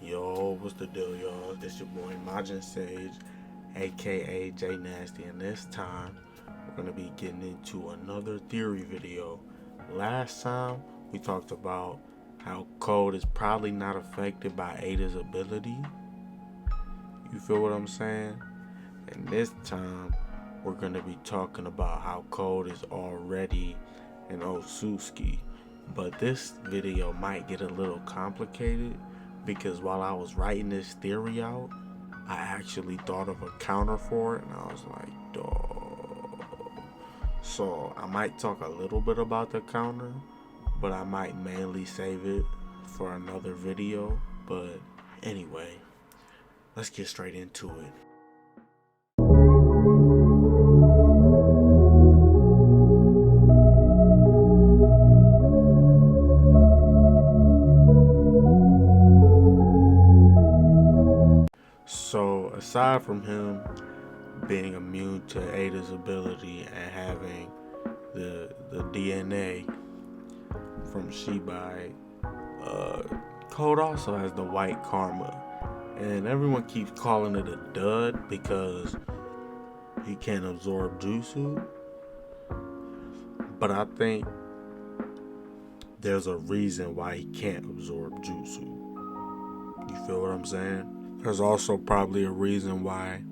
Yo, what's the deal, y'all? It's your boy Majin Sage, aka J Nasty, and this time we're gonna be getting into another theory video. Last time we talked about how Code is probably not affected by Ada's ability. You feel what I'm saying? And this time we're gonna be talking about how Code is already an OTSUTSUKI. But this video might get a little complicated because while I was writing this theory out, I actually thought of a counter for it, and I was like, dog. So I might talk a little bit about the counter, but I might mainly save it for another video. But anyway, let's get straight into it. So aside from him being immune to Ada's ability and having the DNA from Shibai, Code also has the white karma, and everyone keeps calling it a dud because he can't absorb jutsu. But I think there's a reason why he can't absorb jutsu. You feel what I'm saying? There's also probably a reason why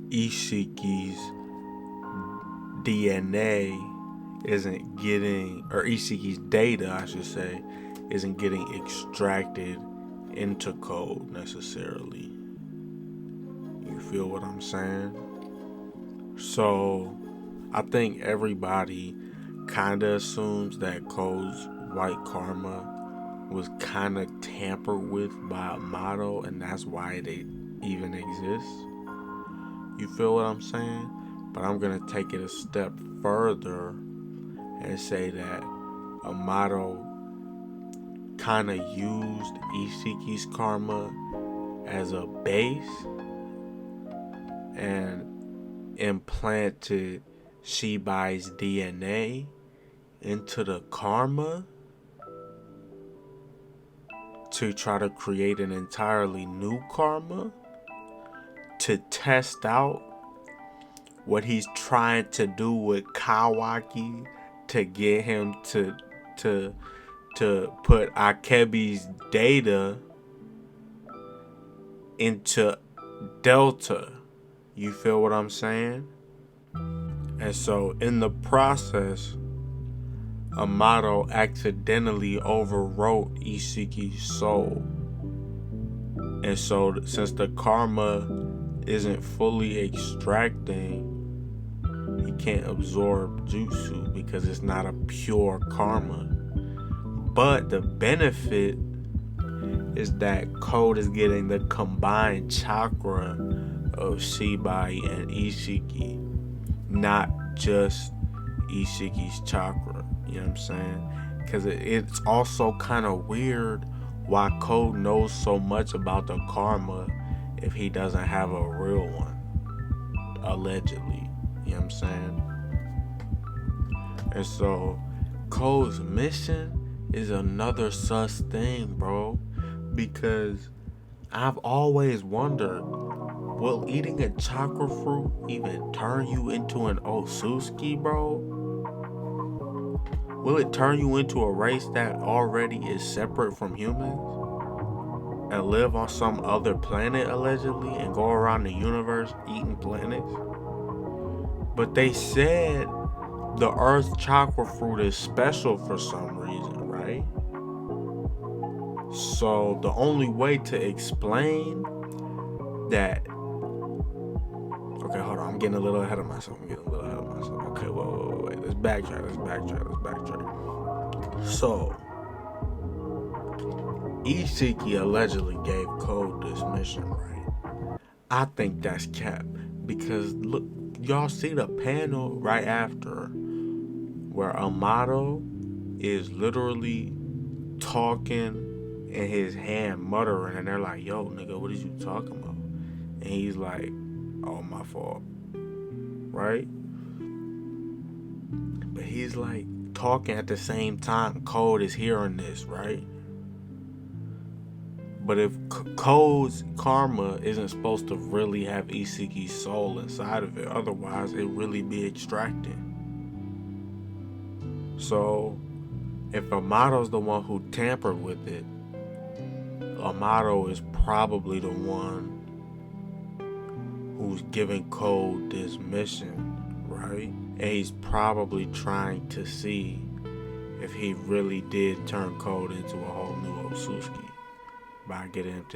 Ishiki's DNA isn't getting, or Ishiki's data, I should say, isn't getting extracted into Code necessarily. You feel what I'm saying? So I think everybody kind of assumes that Code's white karma was kind of tampered with by Amato, and that's why they even exist. You feel what I'm saying? But I'm gonna take it a step further and say that Amato kind of used Ishiki's karma as a base and implanted Shibai's DNA into the karma to try to create an entirely new karma to test out what he's trying to do with Kawaki to get him to put Akebi's data into Delta. You feel what I'm saying? And so in the process, Amato accidentally overwrote Ishiki's soul. And so since the karma isn't fully extracting, he can't absorb jutsu because it's not a pure karma. But the benefit is that Code is getting the combined chakra of Shibai and Ishiki, not just Ishiki's chakra. You know what I'm saying? Because it's also kind of weird why Code knows so much about the karma if he doesn't have a real one, allegedly. You know what I'm saying? And so Code's mission is another sus thing, bro, because I've always wondered, will eating a chakra fruit even turn you into an OTSUTSUKI, bro? Will it turn you into a race that already is separate from humans and live on some other planet, allegedly, and go around the universe eating planets? But they said the Earth chakra fruit is special for some reason, right? So the only way to explain that... Okay, hold on. I'm getting a little ahead of myself. Okay, wait. Let's backtrack. So, Ishiki allegedly gave Code this mission, right? I think that's cap. Because, look, y'all see the panel right after where Amato is literally talking in his hand, muttering, and they're like, yo, nigga, what is you talking about? And he's like, oh, my fault. Right? But he's like talking at the same time Code is hearing this, right? But if Code's karma isn't supposed to really have Isuki's soul inside of it, otherwise it really be extracting. So if Amato's the one who tampered with it, Amato is probably the one who's giving Code this mission, right? And he's probably trying to see if he really did turn Code into a whole new OTSUTSUKI by getting him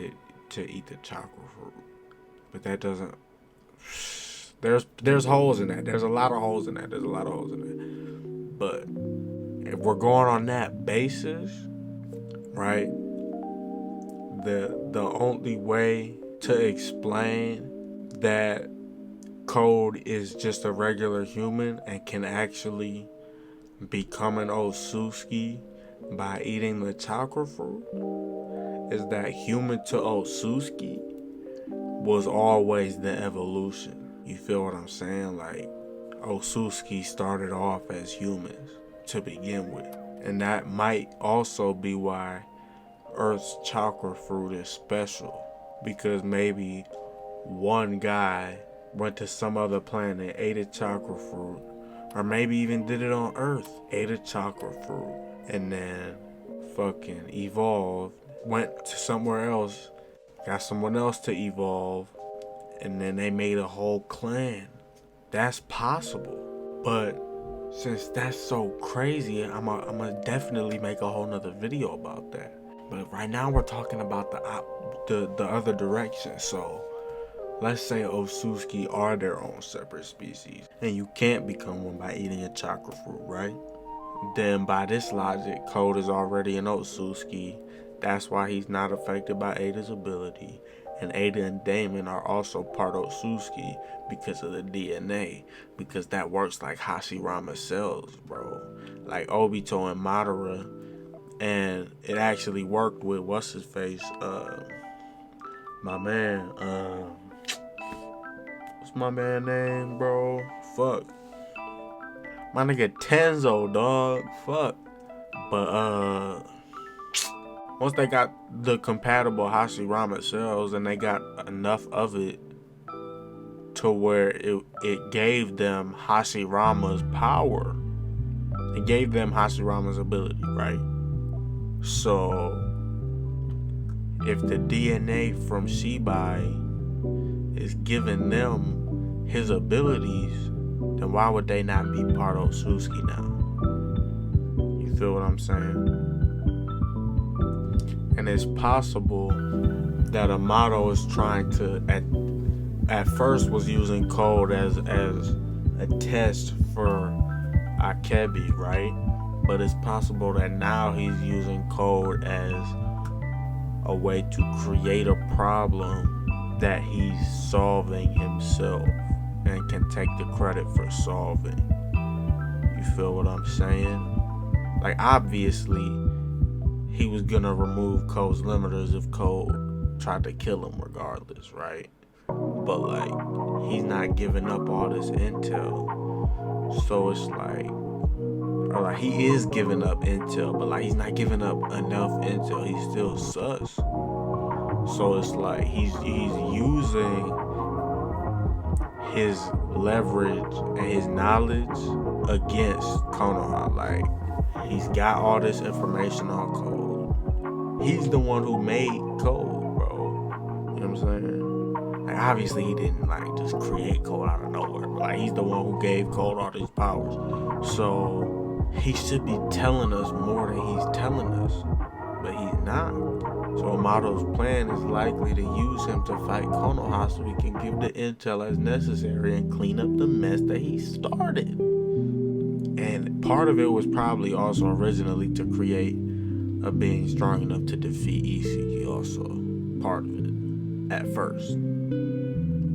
to eat the chakra fruit. But that doesn't... There's holes in that. There's a lot of holes in that. But if we're going on that basis, right, the only way to explain that Code is just a regular human and can actually become an OTSUTSUKI by eating the chakra fruit is that human to OTSUTSUKI was always the evolution. You feel what I'm saying? Like, OTSUTSUKI started off as humans to begin with. And that might also be why Earth's chakra fruit is special. Because maybe one guy went to some other planet, ate a chakra fruit, or maybe even did it on Earth, ate a chakra fruit, and then fucking evolved, went to somewhere else, got someone else to evolve, and then they made a whole clan. That's possible. But since that's so crazy, I'm gonna definitely make a whole nother video about that. But right now we're talking about the other direction. So let's say OTSUTSUKI are their own separate species, and you can't become one by eating a chakra fruit, right? Then by this logic, Code is already an OTSUTSUKI. That's why he's not affected by Ada's ability. And Ada and Damon are also part OTSUTSUKI because of the DNA. Because that works like Hashirama cells, bro. Like Obito and Madara. And it actually worked with what's-his-face? My man. What's my man name, bro? Fuck. My nigga Tenzo, dog. Fuck. But, once they got the compatible Hashirama cells and they got enough of it to where it gave them Hashirama's power. It gave them Hashirama's ability, right? So, if the DNA from Shibai is giving them his abilities, then why would they not be part of OTSUTSUKI now? You feel what I'm saying? And it's possible that Amato is trying to, at first was using Code as a test for Akebi, right? But it's possible that now he's using Code as a way to create a problem that he's solving himself and can take the credit for solving. You feel what I'm saying? Like, obviously, he was gonna remove Code's limiters if Code tried to kill him regardless, right? But, like, he's not giving up all this intel. So it's like, or like, he is giving up intel, but like, he's not giving up enough intel. He's still sus. So it's like, he's using his leverage and his knowledge against Konoha. Like, he's got all this information on Code. He's the one who made Code, bro. You know what I'm saying? Like, obviously he didn't like just create Code out of nowhere. But, like, he's the one who gave Code all these powers. So he should be telling us more than he's telling us. But he's not. So Amato's plan is likely to use him to fight Konoha so he can give the intel as necessary and clean up the mess that he started. And part of it was probably also originally to create a being strong enough to defeat Isuki, also part of it at first.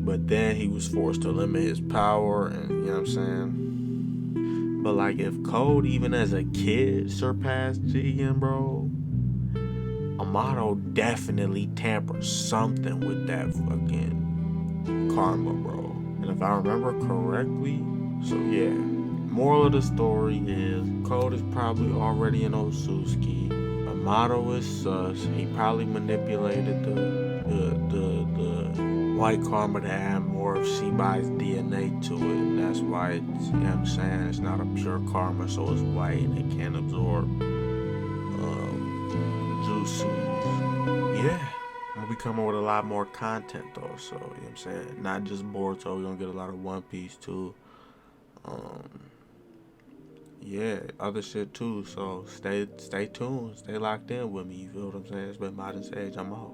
But then he was forced to limit his power, and you know what I'm saying? But like, if Code even as a kid surpassed Jigen, bro, Amato definitely tampered something with that fucking karma, bro. And if I remember correctly, so yeah. Moral of the story is Code is probably already an OTSUTSUKI. Yamato is sus. He probably manipulated the white karma to add more of Shibai DNA to it, and that's why it's, you know what I'm saying, it's not a pure karma, so it's white and it can't absorb jutsus. Yeah. I'm gonna be coming with a lot more content though, so you know what I'm saying? Not just Boruto, we're gonna get a lot of One Piece too. Um yeah, other shit too. So stay tuned, stay locked in with me, you feel what I'm saying? It's been Modern Sage, I'm out.